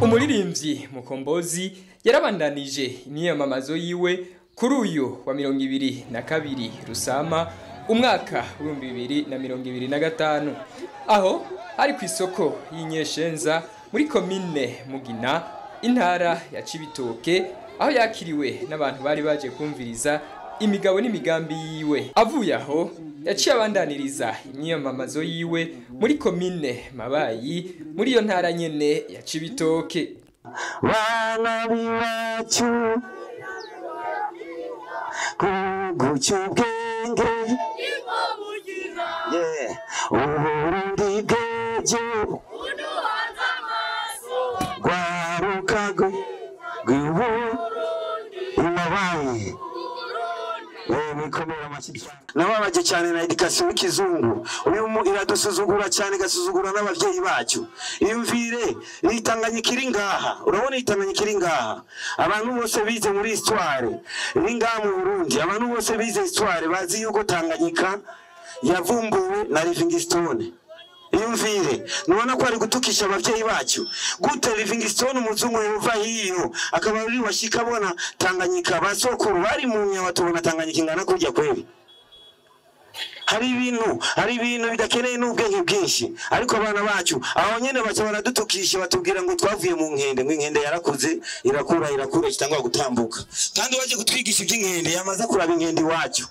Umuririmbyi Mukombozi yarabandanije imyiyamamazo yiwe kuri uyu wa 22 Rusama umwaka wa 2025 aho ari ku isoko y'inyeshenza muri komine Mugina intara ya Cibitoke aho yakiriwe n'abantu bari baje kumviriza imigabo n'imigambi yiwe. Avuye aho yaciye abandaniriza imyiyamamazo yiwe muri komine Mabayi muri iyo ntara nyene ya Cibitoke. Bana biwacu kugucyubwenge uburundi bwejo uduhanze amaso gwarukago Mabayi nababaje cyane na edikasiyo y'ikizungu uyu iradusuzugura cyane gasuzugura n'abavyeyi bacu. Imvire Tanganyika iri ngaha, urabona Tanganyika iri ngaha, abantu bose bize muri histoire iri ngaha mu Burundi, abantu bose bize histoire bazi yuko Tanganyika yavumbuwe na Livingstone. Imvire nubona ko ari gutukisha abavyeyi bacu gute Livingstone umuzungu yova hiyo akaba ari washika bona Tanganyika basokuru bari mu nyawa tubona Tanganyika ingana kujya kweli. Hari ibintu bidakeneye n'ubwenge bwinshi, ariko abana bacu aho nyene baca baradutukisha batubwira ngo twavuye mu nkende, ngo inkende yarakuze irakura kitangwa gutambuka, kandi waje gutwigisha iby'inkende yamaze kuraba inkende wacu.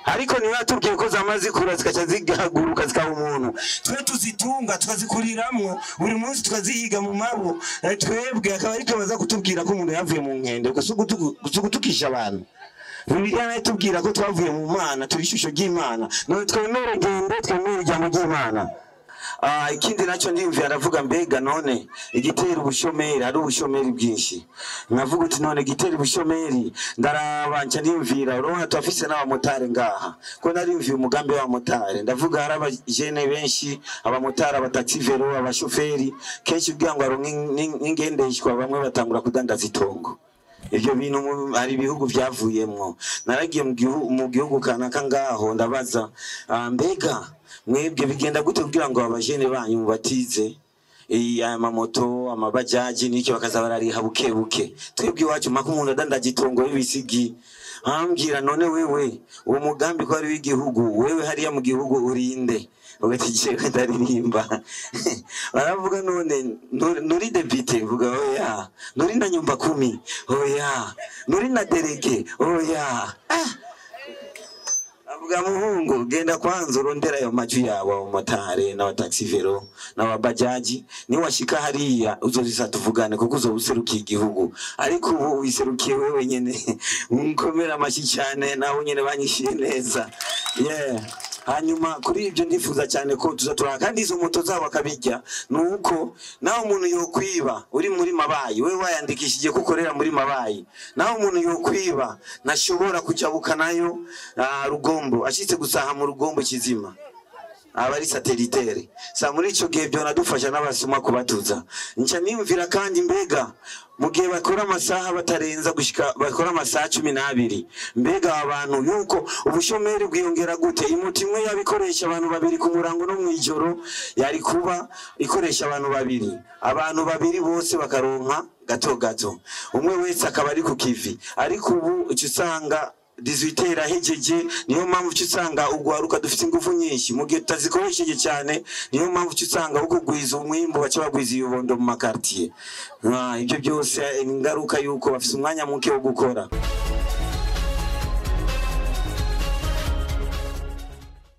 Ariko niba tubwiye ko zamaze kura zikaca zigahaguruka zikaba umuntu, twe tuzitunga tukazikuriramwo buri munsi tukazihiga mu mabo, twebwe akaba ariko baza kutubwira ko umuntu yavuye mu nkende, gutukisha abantu. Bibigana tubwira ko twavuye mu Mana, turi ishusho ry'Imana, none twemere gende twemere ijambo ry'Imana. Ikindi nacyo ndimvira aravuga mbega none igitera ubushomeri, ari ubushomeri bwinshi. Navuga uti none igitera ubushomeri ndarabanje ndimvira urabona twafise n'abamotari ngaha, ko narimviye umugambi w'abamotari, ndavuga hari abajene benshi, abamotari, abataxi vero, abashoferi, kenshi ubwira ngo aronke n'ingendeshwa bamwe batangura kudandaza itongo. Ibyo bintu ari ibihugu byavuyemwo. Naragiye mu gihugu kanaka ngaho ndabaza mbega mwebwe bigenda gute kugira ngo abajene banyu batize amamoto amabajaji n'icyo bakaza barariha buke buke. Twebwe iwacu maka umuntu adandaje itongo y'ibisigi, ambwira none wewe uwo mugambi ko ari w'igihugu, wewe hariya mu gihugu urinde ugatije ndaririmba. Baravuga none nuri debite, vuga oya, nuri na nyumba 10 oya, nuri na derege oya. Avuga muhungu genda kwanza urondera ayo maju yabo motare na taxi vero na bajaji, ni washika hariya uzozisa tuvugane kuko uzobuserukiye igihugu, ariko ubu wiserukiye wewe nyene unkomera amashi cyane nawe nyene banyishiye neza. Hanyuma kuri ibyo ndifuza cyane ko tuzatura kandi izo moto zabo akabijya, nuko naho umuntu yokwiba uri muri Mabayi, wewe wayandikishije kukorera muri Mabayi, naho umuntu yokwiba nashobora kujabuka nayo Rugombo, ashitse gusaha mu Rugombo kizima abari satellitaire. Sa muri ico gihe byo nadufasha n'abasuma kubatuza. Nca nimvira kandi mbega mu gihe bakora amasaha batarenza gushika, bakora amasaha 12, mbega abantu yuko ubushomeri bwiyongera gute? Imuti imwe yabikoresha abantu babiri ku murango no mwijoro yari kuba ikoresha abantu babiri bose bakaronka gato gato, umwe wese akaba ari ku kivi. Ariko ubu usanga 18 hejeje, niyo mpamvu cyusanga ugwaruka dufite ingufu nyinshi mu gihe tutazikoresheje cyane, niyo mpamvu cyusanga ukugwiza umwimbo baca bagwiza ibibondo mu makartier. Ibyo byose ingaruka yuko bafite umwanya muke wo gukora.